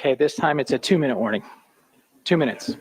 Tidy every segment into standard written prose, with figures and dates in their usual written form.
Okay, this time it's a 2-minute warning. 2 minutes.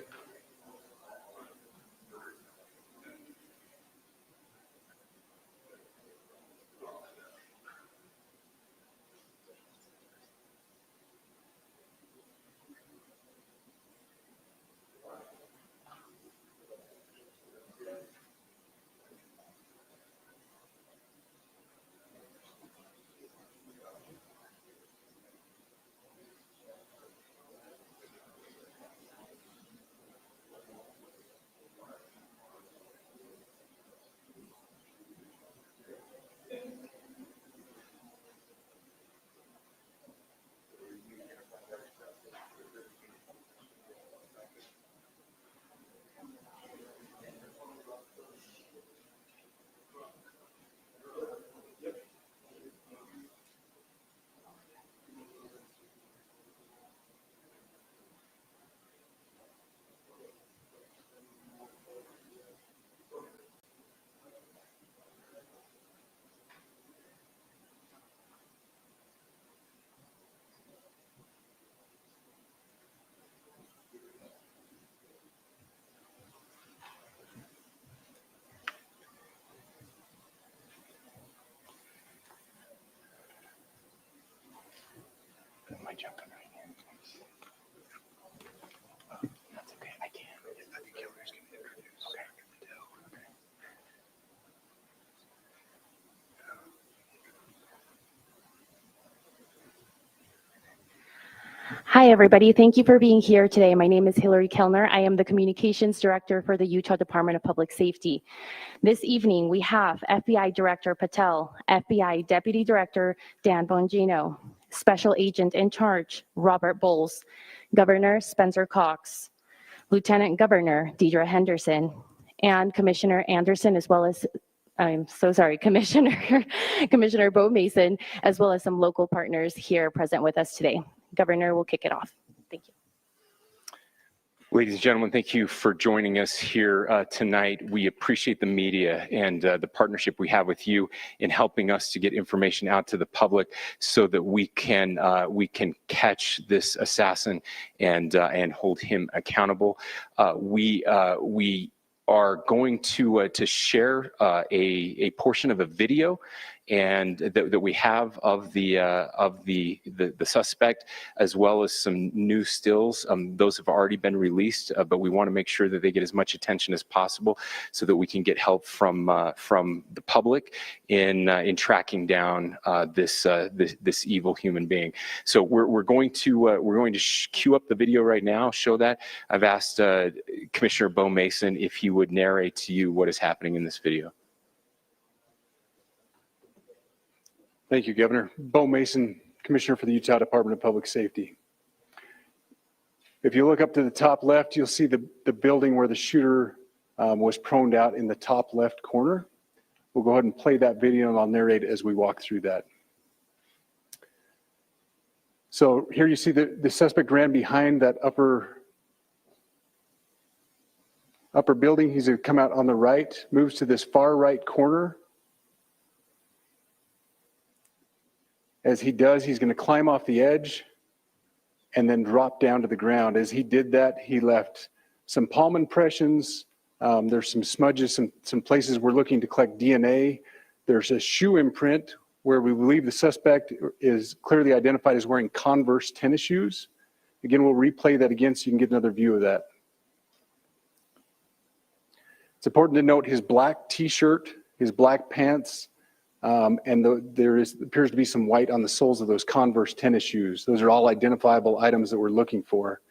Am I jumping right in? Oh, that's okay. I can. I think Hillary's going to introduce. Okay. Hi, everybody. Thank you for being here today. My name is Hillary Kellner. I am the Communications Director for the Utah Department of Public Safety. This evening, we have FBI Director Patel, FBI Deputy Director Dan Bongino, Special Agent in Charge Robert Bowles, Governor Spencer Cox, Lieutenant Governor Deidre Henderson, and Commissioner Anderson, as well as Commissioner Bo Mason, as well as some local partners here present with us today. Governor will kick it off. Thank you. Ladies and gentlemen, thank you for joining us here tonight. We appreciate the media and the partnership we have with you in helping us to get information out to the public so that we can catch this assassin and hold him accountable. We are going to share a portion of a video and that we have of the suspect, as well as some new stills. Those have already been released, but we want to make sure that they get as much attention as possible so that we can get help from the public in tracking down this evil human being. So we're going to cue up the video right now. Show that. I've asked Commissioner Bo Mason if he would narrate to you what is happening in this video. Thank you, Governor. Bo Mason, Commissioner for the Utah Department of Public Safety. If you look up to the top left, you'll see the building where the shooter was proned out in the top left corner. We'll go ahead and play that video and I'll narrate as we walk through that. So here you see the suspect ran behind that upper building. He's going to come out on the right, moves to this far right corner. As he does, he's going to climb off the edge and then drop down to the ground. As he did that, he left some palm impressions. There's some smudges, some places we're looking to collect DNA. There's a shoe imprint where we believe the suspect is clearly identified as wearing Converse tennis shoes. Again, we'll replay that again so you can get another view of that. It's important to note his black t-shirt, his black pants, and there appears to be some white on the soles of those Converse tennis shoes. Those are all identifiable items that we're looking for.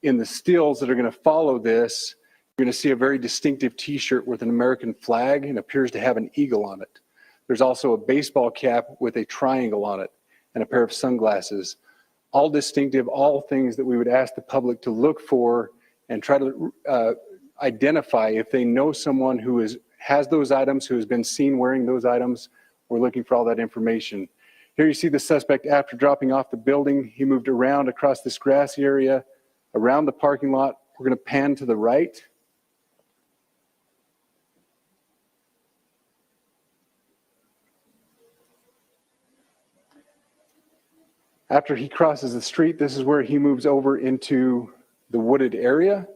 In the stills that are going to follow this, you're going to see a very distinctive t-shirt with an American flag and appears to have an eagle on it. There's also a baseball cap with a triangle on it and a pair of sunglasses. All distinctive, all things that we would ask the public to look for and try to identify if they know someone who has those items, who has been seen wearing those items. We're looking for all that information. Here you see the suspect after dropping off the building. He moved around across this grassy area, around the parking lot. We're going to pan to the right. After he crosses the street, this is where he moves over into the wooded area.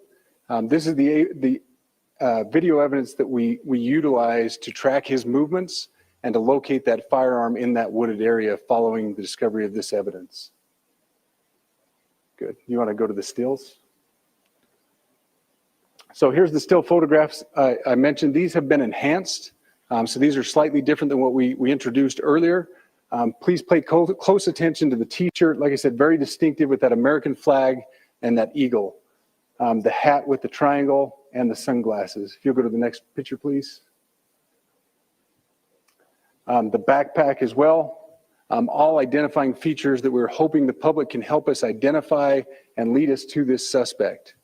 This is the video evidence that we utilize to track his movements and to locate that firearm in that wooded area following the discovery of this evidence. Good. You want to go to the stills? So here's the still photographs I mentioned. These have been enhanced. So these are slightly different than what we introduced earlier. Please pay close attention to the t-shirt. Like I said, very distinctive with that American flag and that eagle. The hat with the triangle and the sunglasses. If you'll go to the next picture, please. The backpack as well. All identifying features that we're hoping the public can help us identify and lead us to this suspect.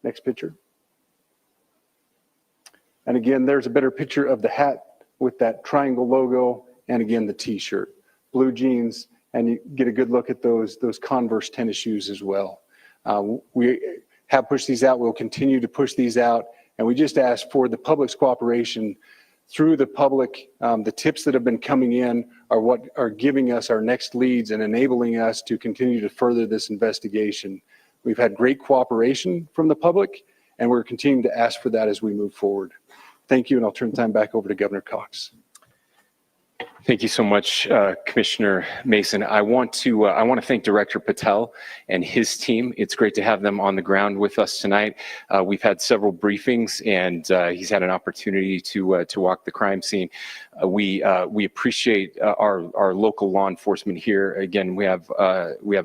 Next picture. And again, there's a better picture of the hat with that triangle logo, and again, the t-shirt, blue jeans, and you get a good look at those Converse tennis shoes as well. We have pushed these out. We'll continue to push these out, and we just ask for the public's cooperation through the public. The tips that have been coming in are what are giving us our next leads and enabling us to continue to further this investigation. We've had great cooperation from the public, and we're continuing to ask for that as we move forward. Thank you, and I'll turn the time back over to Governor Cox. Thank you so much, Commissioner Mason. I want to thank Director Patel and his team. It's great to have them on the ground with us tonight. We've had several briefings, and he's had an opportunity to walk the crime scene. We appreciate our local law enforcement here. Again, we have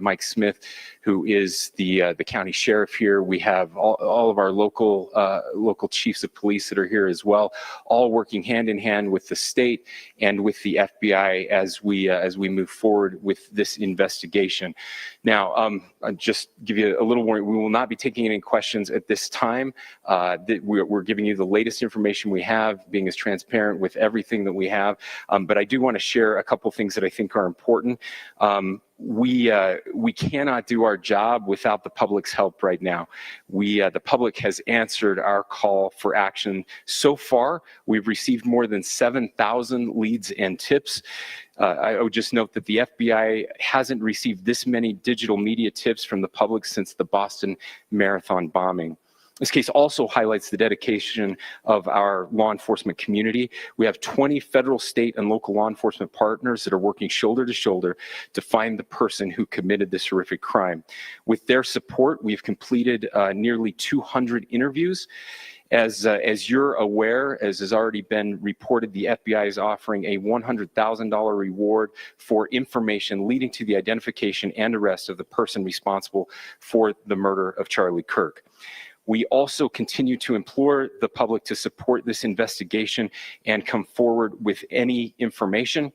Mike Smith, who is the county sheriff here. We have all of our local chiefs of police that are here as well, all working hand in hand with the state and with the FBI as we move forward with this investigation. Now, I'll just give you a little warning. We will not be taking any questions at this time. We're giving you the latest information we have, being as transparent with everything that we have. But I do want to share a couple things that I think are important. We cannot do our job without the public's help right now. The public has answered our call for action. So far, we've received more than 7,000 leads and tips. I would just note that the FBI hasn't received this many digital media tips from the public since the Boston Marathon bombing. This case also highlights the dedication of our law enforcement community. We have 20 federal, state, and local law enforcement partners that are working shoulder to shoulder to find the person who committed this horrific crime. With their support, we've completed nearly 200 interviews. As you're aware, as has already been reported, the FBI is offering a $100,000 reward for information leading to the identification and arrest of the person responsible for the murder of Charlie Kirk. We also continue to implore the public to support this investigation and come forward with any information.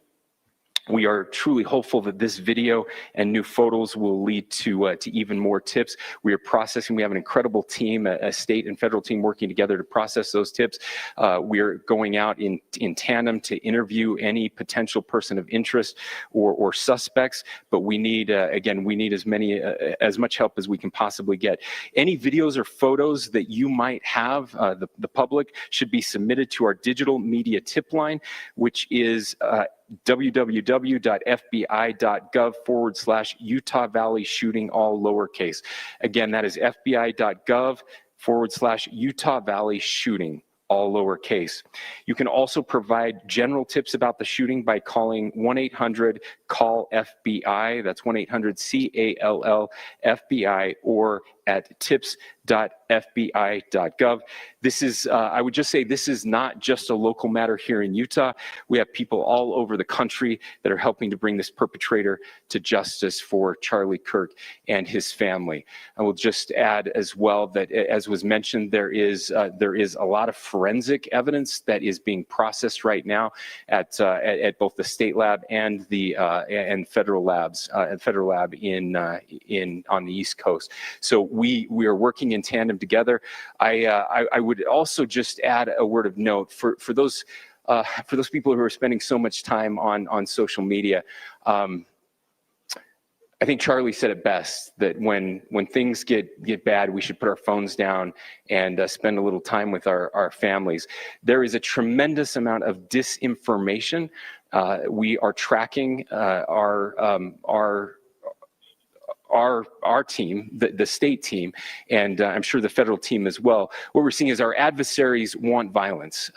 We are truly hopeful that this video and new photos will lead to even more tips. We are processing. We have an incredible team, a state and federal team working together to process those tips. We are going out in tandem to interview any potential person of interest or suspects. But we need, again, we need as much help as we can possibly get. Any videos or photos that you might have, the public, should be submitted to our digital media tip line, which is www.fbi.gov/Utah Valley shooting, all lowercase. Again, that is fbi.gov/Utah Valley shooting, all lowercase. You can also provide general tips about the shooting by calling 1-800-CALL-FBI. That's 1-800-CALL-FBI, or at tips.fbi.gov. This is, I would just say, this is not just a local matter here in Utah. We have people all over the country that are helping to bring this perpetrator to justice for Charlie Kirk and his family. I will just add as well that, as was mentioned, there is a lot of forensic evidence that is being processed right now at both the state lab and the federal labs, federal lab on the East Coast. So we are working in tandem together. I would also just add a word of note for those people who are spending so much time on social media. I think Charlie said it best, that when things get bad, we should put our phones down and spend a little time with our families. There is a tremendous amount of disinformation We are tracking our team, the state team, and I'm sure the federal team as well. What we're seeing is our adversaries want violence.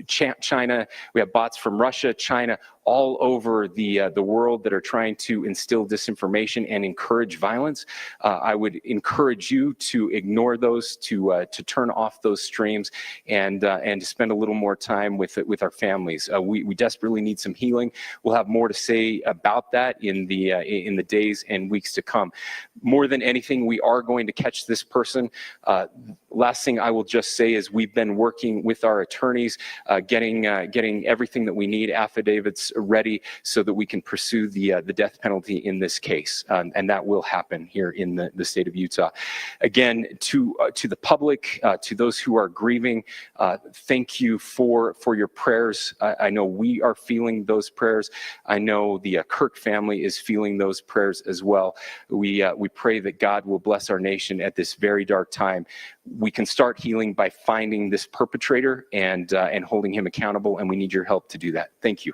China, we have bots from Russia, China, all over the world that are trying to instill disinformation and encourage violence. I would encourage you to ignore those, to turn off those streams, and to spend a little more time with our families. We desperately need some healing. We'll have more to say about that in the days and weeks to come. More than anything, we are going to catch this person. Last thing I will just say is we've been working with our attorneys, getting everything that we need, affidavits ready, so that we can pursue the death penalty in this case, and that will happen here in the state of Utah. Again, to the public, to those who are grieving, thank you for your prayers. I know we are feeling those prayers. I know the Kirk family is feeling those prayers as well. We pray that God will bless our nation at this very dark time. We can start healing by finding this perpetrator and holding him accountable, and we need your help to do that. Thank you.